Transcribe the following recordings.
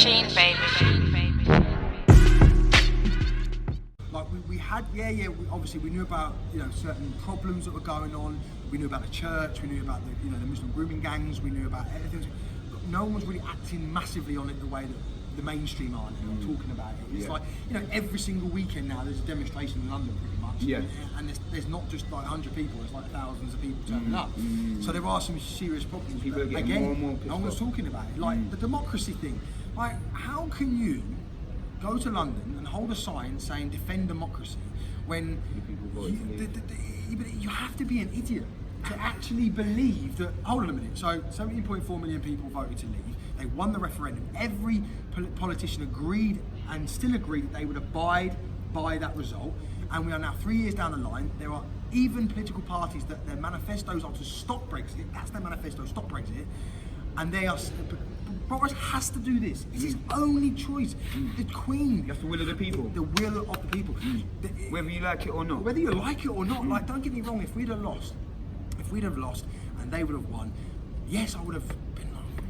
machine, baby. Like we had, obviously we knew about, you know, certain problems that were going on. We knew about the church, we knew about the, you know, the Muslim grooming gangs, we knew about everything. But no one was really acting massively on it the way that the mainstream are now, talking about it. It's like, you know, every single weekend now there's a demonstration in London pretty much. Yeah. And there's not just like 100 people, it's like thousands of people turning up. So there are some serious problems. People are getting again, more and more pissed no one's off. talking about it. Like the democracy thing. Like, how can you go to London and hold a sign saying defend democracy when you have to be an idiot to actually believe that, hold on a minute, so 17.4 million people voted to leave, they won the referendum, every politician agreed and still agreed that they would abide by that result, and we are now 3 years down the line, there are even political parties that their manifestos are to stop Brexit, that's their manifesto, stop Brexit, and they are, Boris has to do this. It's his only choice. The Queen. That's the will of the people. The will of the people. Whether you like it or not. Whether you like it or not. Like, don't get me wrong. If we'd have lost, and they would have won, yes, I would have been like,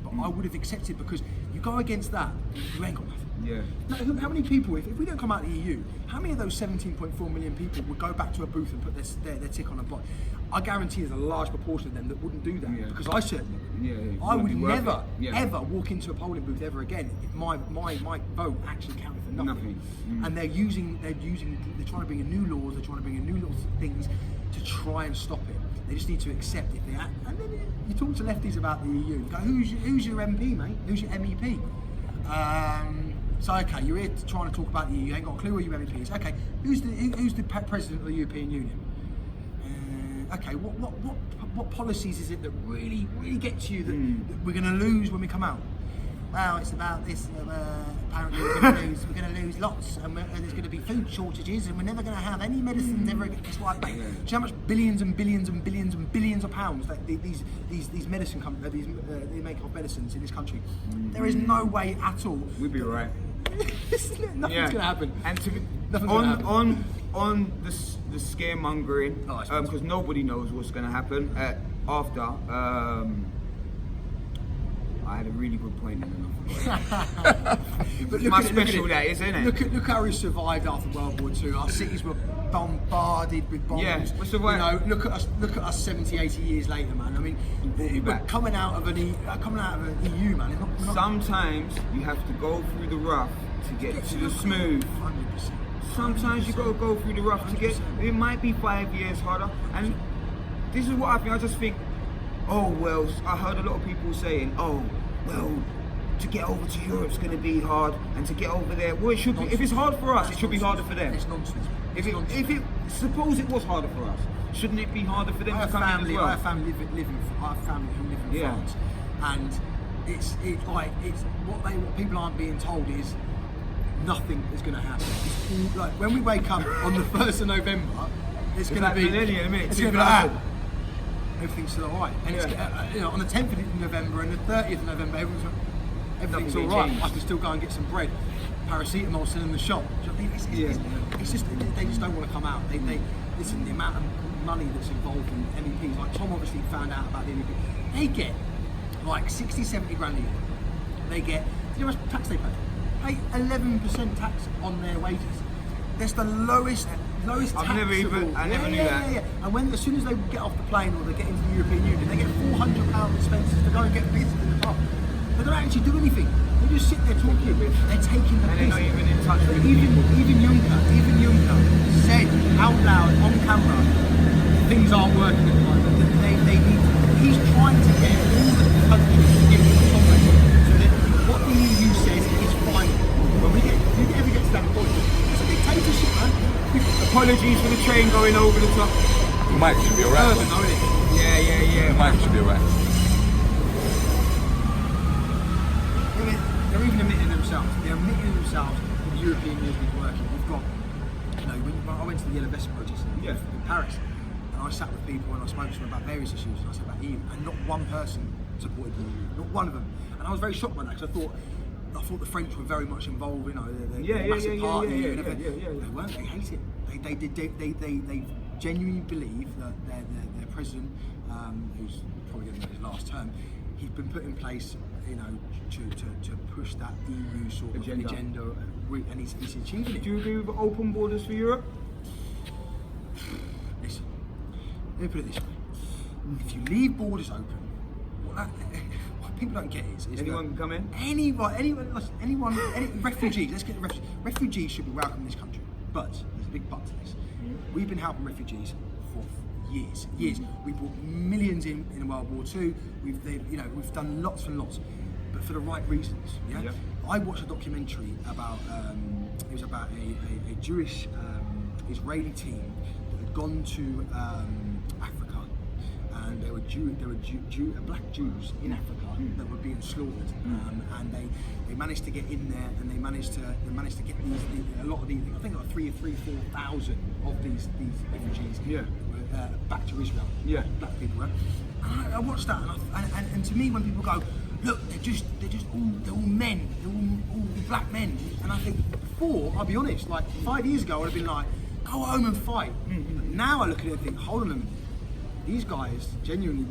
but I would have accepted, because you go against that, you ain't got nothing. Yeah. Now, how many people, if we don't come out of the EU, how many of those 17.4 million people would go back to a booth and put their tick on a box? I guarantee there's a large proportion of them that wouldn't do that, because I certainly wouldn't. I would never, ever walk into a polling booth ever again if my vote actually counted for nothing. And they're trying to bring in new laws, they're trying to bring in new little things to try and stop it. They just need to accept it. And then you talk to lefties about the EU, you go, who's your MP, mate? Who's your MEP? So okay, you're here trying to talk about the EU, you ain't got a clue who your MEP is. Okay, who's the president of the European Union? Okay, what policies is it that really get to you that we're going to lose when we come out? Well, it's about this. Apparently, we're going to lose lots, and there's going to be food shortages, and we're never going to have any medicines ever again. It's like, mate, do you know how much billions and billions and billions and billions of pounds that these medicine companies, they make of medicines in this country? There is no way at all. We'll be alright. Nothing's going to happen. And on the scaremongering, because nobody knows what's going to happen after. I had a really good point in it. But my special that is, isn't it? Look how we survived after World War II. Our cities were bombarded with bombs. Yeah, you know, look at us 70, 80 years later, man. I mean, we're coming out of an EU, man. Sometimes you have to go through the rough to get to the smooth. 100%. Sometimes you got to go through the rough to get. It might be 5 years harder, and this is what I think. I just think, oh well. I heard a lot of people saying, oh well, to get over to Europe's going to be hard, and to get over there, well, it should be. If it's hard for us, it should be harder for them. It's nonsense. Suppose it was harder for us, shouldn't it be harder for them to come in as well? I have family who live in France, and it's what people aren't being told is nothing is going to happen. It's like when we wake up on the 1st of November, it's going to be like, everything's still alright. And it's, you know, on the 10th of November and the 30th of November, everything's alright. I can still go and get some bread. Paracetamol still in the shop. It's just they just don't want to come out. They listen, the amount of money that's involved in MEPs. Like Tom obviously found out about the MEP. They get like 60, 70 grand a year. They get, do you know how much tax they pay? Pay 11% tax on their wages. That's the lowest tax. I never knew that. Yeah. And as soon as they get off the plane or they get into the European Union, they get £400 expenses to go and get visited in the pub. They don't actually do anything. They just sit there talking. They're taking the piss. They're not even in touch with even Juncker said out loud on camera, things aren't working at the moment. He's trying to get all the countries to get to the comrade so that what the EU says is fine. When we ever get to that point, it's a dictatorship, man. Apologies for the train going over the top. The mic should be alright. Yeah. The mic should be alright. They're even admitting themselves. That the European Union is working. We've got, you know, I went to the Yellow Vest protest in Paris, and I sat with people and I spoke to them about various issues, and I said about EU, and not one person supported the EU, not one of them. And I was very shocked by that, because I thought the French were very much involved, you know, the massive party. They weren't. They hate it. They genuinely believe that their president, who's probably going to get his last term, he's been put in place, you know, to push that EU sort of agenda, and he's achieving it. Do you agree with open borders for Europe? Listen, let me put it this way: if you leave borders open, what people don't get is anyone can come in. Any refugees. Let's get the refugees. Refugees should be welcome in this country, but there's a big but to this. We've been helping refugees for years. We brought millions in World War II. We've done lots and lots, but for the right reasons. Yeah. I watched a documentary about it was about a Jewish Israeli team that had gone to Africa, and there were black Jews in Africa that were being slaughtered, and they managed to get in there, and they managed to get a lot of these. I think like 4,000 of these refugees back to Israel. Yeah, black people. Right? And I watched that, and to me, when people go, look, they're all men, they're all black men, and I think before, I'll be honest, like 5 years ago, I'd have been like, go home and fight. Now I look at it and think, hold on a minute. These guys genuinely,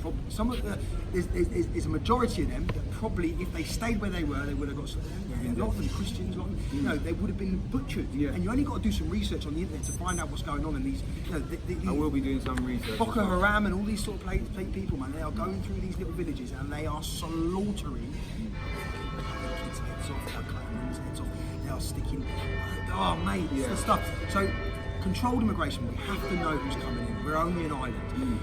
there's a majority of them that probably, if they stayed where they were, they would have got. A lot of them Christians, they would have been butchered. Yeah. And you only got to do some research on the internet to find out what's going on in these. I will be doing some research. Boko Haram and all these sort of people, man. They are going through these little villages and they are slaughtering kids' heads off. They are cutting women's heads off. They are sticking. Oh, mate, it's the stuff. So, controlled immigration. We have to know who's coming in. We're only an island.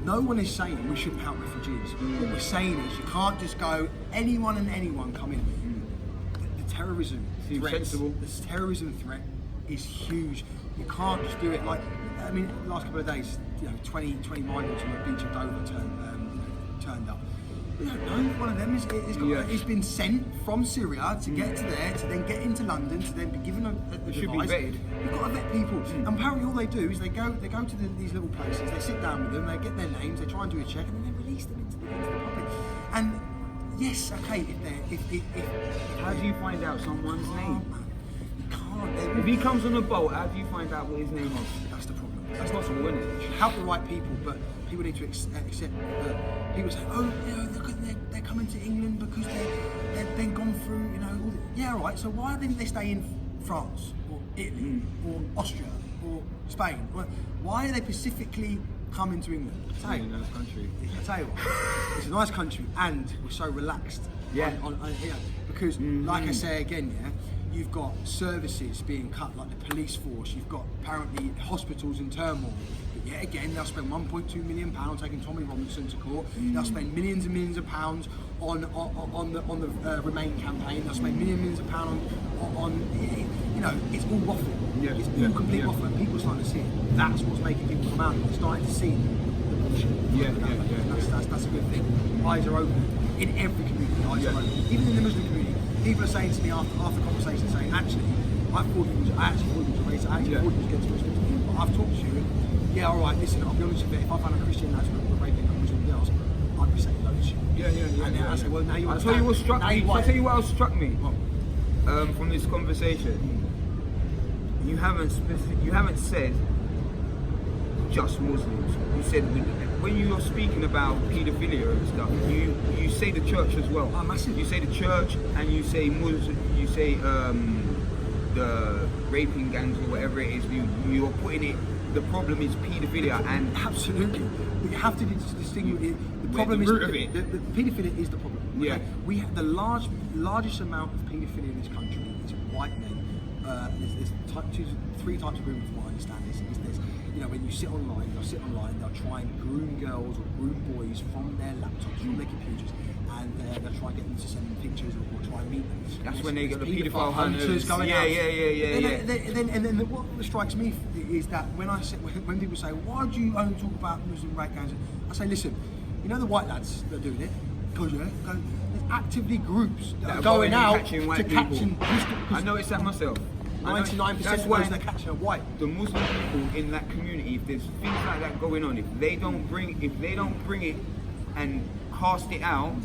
No one is saying we shouldn't help refugees. What we're saying is you can't just go anyone come in. The terrorism threat is huge. You can't just do it like, I mean, the last couple of days, 20 migrants on the beach of Dover turned up. We don't know. One of them is been sent from Syria to get to there, to then get into London, to then be given a device. Should be vetted. You've got to vet people. And apparently all they do is they go to these little places, they sit down with them, they get their names, they try and do a check, and then they release them into the public. And yes, okay, how do you find out someone's name? You can't. If he comes on a boat, how do you find out what his name is? That's the problem. That's possible, isn't it? You should help the right people, but people need to accept that people say, oh, they're coming to England because they've then gone through, yeah, all right, so why didn't they stay in France or Italy or Austria or Spain? Why are they specifically coming to England? It's a nice country. I tell you what, it's a nice country and we're so relaxed. Because like I say again, you've got services being cut, like the police force. You've got apparently hospitals in turmoil. But yet again, they'll spend £1.2 million taking Tommy Robinson to court. They'll spend millions and millions of pounds on the Remain campaign. They'll spend millions of pounds on it's all waffle. It's all complete waffle, and people are starting to see it. That's what's making people come out. They're starting to see the bullshit. That's a good thing. Eyes are open in every community. Eyes are open, even in the Muslim community. People are saying to me after conversation, saying, actually, I actually thought it was a race, I actually thought it was against Muslims. But I've talked to you, and yeah, all right, listen, I'll be honest with you, if I found a Christian that's raping a Muslim girls, I'd be saying loads. And then I say, well, now you I'll tell you what struck me. I'll tell you what else struck me from this conversation. You haven't said just Muslims. You said when you're speaking about paedophilia and stuff, you say the church as well. Oh, massive. You say the church and you say Muslim, you say the raping gangs or whatever it is. You're putting it. The problem is paedophilia, and absolutely. But you have to distinguish it. The problem is the paedophilia is the problem. Okay? Yeah. We have the largest amount of paedophilia in this country is white men. There's three types of grooming, from what I understand. Is there's, when you sit online, they'll try and groom girls or groom boys from their laptops, from their computers, and they'll try and get them to send them pictures or try and meet them. That's when they get the paedophile hunters going out. And then what strikes me is that when people say, why do you only talk about Muslim rape gangs? I say, listen, the white lads that are doing it, because there's actively groups that are going out to catching. I noticed that myself. 99% of those they're catching are white. The Muslim people in that community, if there's things like that going on, if they don't bring it and cast it out,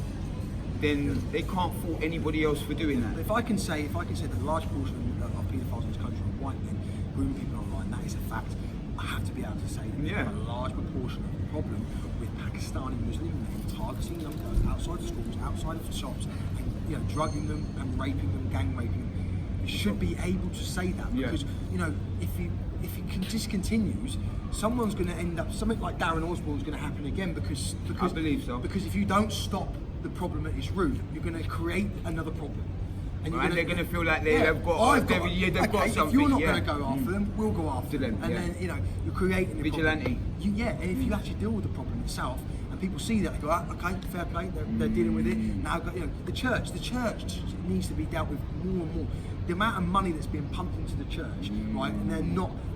then they can't fault anybody else for doing that. If I can say that a large portion of paedophiles in this country are white men grooming people online, that is a fact. I have to be able to say that they have a large proportion of the problem with Pakistani Muslim men targeting young girls outside the schools, outside of the shops, and drugging them and raping them, gang raping them. You should be able to say that because if it discontinues, someone's going to end up something like Darren Osborne's going to happen again because I believe so. Because if you don't stop the problem at its root, you're going to create another problem. And they're going to feel like they've got something. If you're not going to go after them, we'll go after them. And then you're creating a vigilante. And if you actually deal with the problem itself, and people see that, they go, okay, fair play, they're dealing with it. Now, the church needs to be dealt with more and more. The amount of money that's being pumped into the church, right, and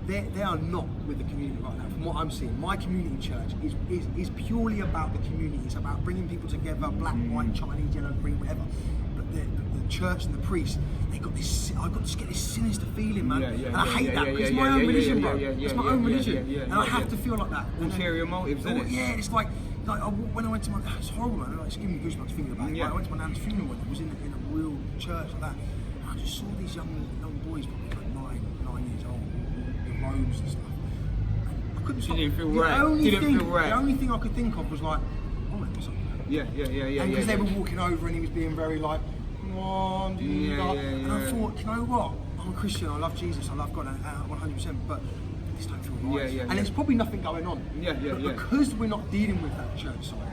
they are not with the community right now. From what I'm seeing, my community church is purely about the community. It's about bringing people together, black, white, Chinese, yellow, green, whatever. But the church and the priests, I got to get this sinister feeling, man. And I hate that because it's my own religion, bro. It's my own religion, and I have to feel like that. Ulterior motives, isn't it? Yeah, it's like when I went to it's horrible, man. It's giving me goosebumps thinking about it. I went to my nan's funeral and it was in a real church like that. And I just saw these young boys, probably like 9 years old, in robes and stuff. And I couldn't stop. Didn't feel right. The only thing I could think of was like, oh, it was something. Yeah. And because they were walking over and he was being very like, come on, and I thought, you know what? I'm a Christian, I love Jesus, I love God, 100%, but this don't feel right. And there's probably nothing going on. But because we're not dealing with that church side,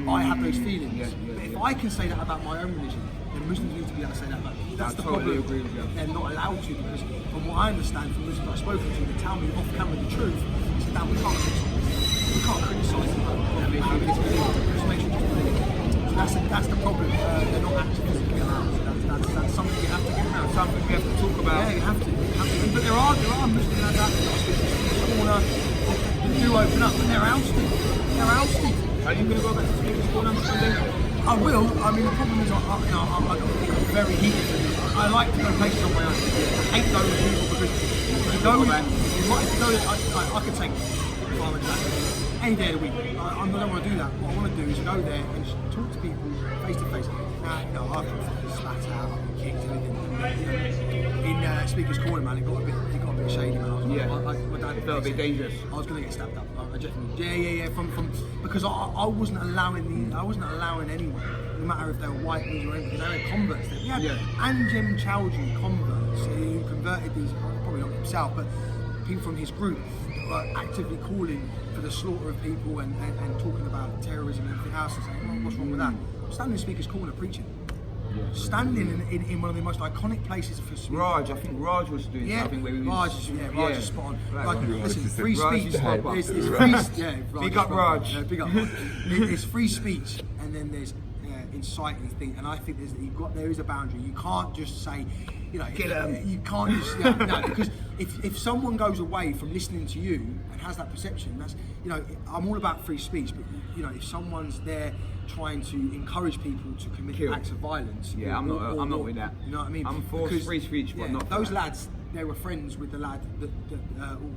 I have those feelings. But if I can say that about my own religion, then Muslims need to be able to say that about me. That's the problem. Agree with you. They're not allowed to because, from what I understand from Muslims I've spoken to, they tell me off camera the truth. They say, we can't criticise them. Just make sure so that's the problem. They're not actually physically allowed. So that's something you have to get around. Something we have to talk about. Yeah, you have to. But there are Muslim lads out there in the corner that do open up, but they're ousted. Are you going to go back to Speaker's Corner on Sunday? I will. I mean, the problem is, I'm very heated. I like to go places on my own. I hate going with people because if you go, I could take 500 days any day of the week. I don't want to do that. What I want to do is go there and just talk to people face to face. Now, I've been fucking spat out, I've been kicked, everything. In Speaker's Corner, man, it got a bit shady, man. My dad felt a bit dangerous. I was going to get stabbed up. I definitely, from because I wasn't allowing anyone, no matter if they were white or anything, because they were converts. We had Anjem Chowdhury converts who converted these, probably not himself, but people from his group were actively calling for the slaughter of people and talking about terrorism and everything else and saying, what's wrong with that? I'm standing in Speaker's Corner preaching. Standing in one of the most iconic places for speech. I think Raj was doing something where he was... Raj is spot on. Listen, free speech. Big up Raj. Big up Raj. There's free speech and then there's inciting things, and I think there is a boundary. You can't just say, you can't just because if someone goes away from listening to you and has that perception, that's I'm all about free speech, but if someone's there trying to encourage people to commit acts of violence, I'm not with that. You know what I mean? I'm for free speech, but not those lads. They were friends with the lad or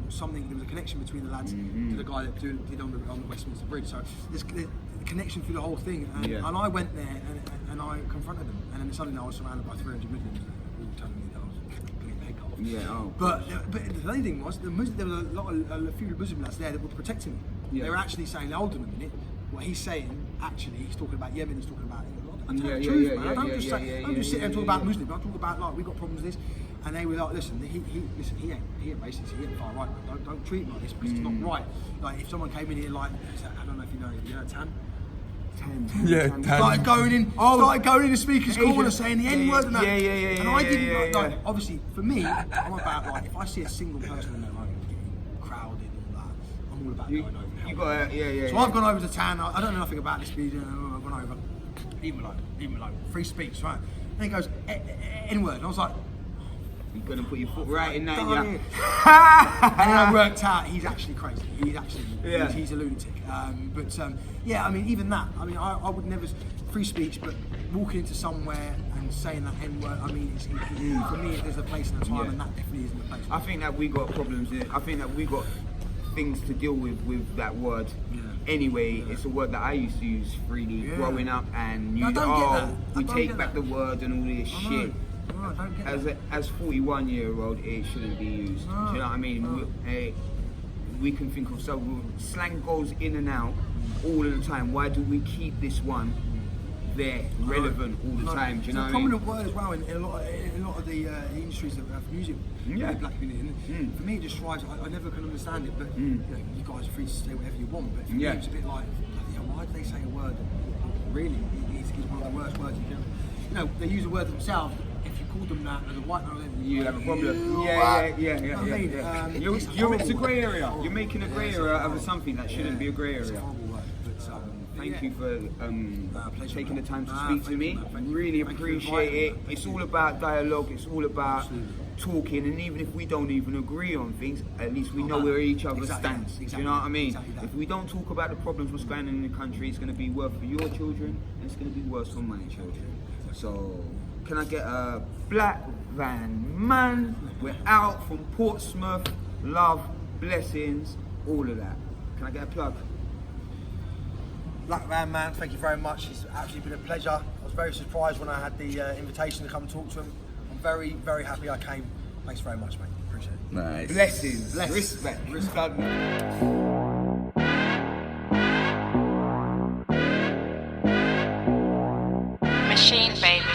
something. There was a connection between the lads to the guy that did on the Westminster Bridge. So there's the connection through the whole thing. And I went there and I confronted them. And then suddenly I was surrounded by 300 Muslims all telling me that I was going to get my head cut off. But the funny thing was, there was a few Muslim lads there that were protecting me. They were actually saying, hold on a minute. What he's saying, actually, he's talking about Yemen. He's talking about. I tell the truth, man. I don't just sit there and talk about Muslims. I talk about we got problems with this. And they were like, listen, he ain't racist, he ain't far right, don't treat him like this because it's not right. Like if someone came in here like, I don't know if you know Tan? Tan. Started going in the Speaker's Corner saying the N-word and that. And I didn't like, obviously for me, I'm about like, if I see a single person in there like getting crowded and all that, I'm all about going over and helping. So I've gone over to Tan, I don't know nothing about this video, I've gone over, even like, free speech, right? And he goes, N-word, and I was like, you're going to put your foot right in that, And then I worked out he's actually crazy. He's a lunatic. I mean, even that. I mean, I would never free speech, but walking into somewhere and saying that N-word. I mean, for me, there's a place and a time, and that definitely isn't the place. I think that we got problems in it. I think that we got things to deal with that word. Anyway, it's a word that I used to use freely growing up, and we take back the word and all this shit. As 41-year-old, it shouldn't be used. Do you know what I mean? we can think of. So slang goes in and out all of the time. Why do we keep this one there, relevant all the time? Do you know what I mean? It's a prominent word as well in a lot of the industries of music. Yeah. The black community. And for me, it just strives. I never can understand it, but you know, you guys are free to say whatever you want. But for me, it's a bit like, you know, why do they say a word that really is one of the worst words you can? You know, they use a word themselves. If you call them that as a white man, You have a problem. It's a grey area. You're making a grey area out of something that shouldn't be a grey area. Thank you for taking the time to speak to me. Really appreciate it. It's all about dialogue. It's all about talking, and even if we don't even agree on things, at least we know where each other stands. Do you know what I mean? If we don't talk about the problems what's going on in the country, it's going to be worse for your children, and it's going to be worse for my children. So, can I get a black van man? We're out from Portsmouth. Love, blessings, all of that. Can I get a plug? Black Van Man, thank you very much. It's actually been a pleasure. I was very surprised when I had the invitation to come talk to him. I'm very, very happy I came. Thanks very much, mate. Appreciate it. Nice. Blessings. Respect. Respect. Machine, baby.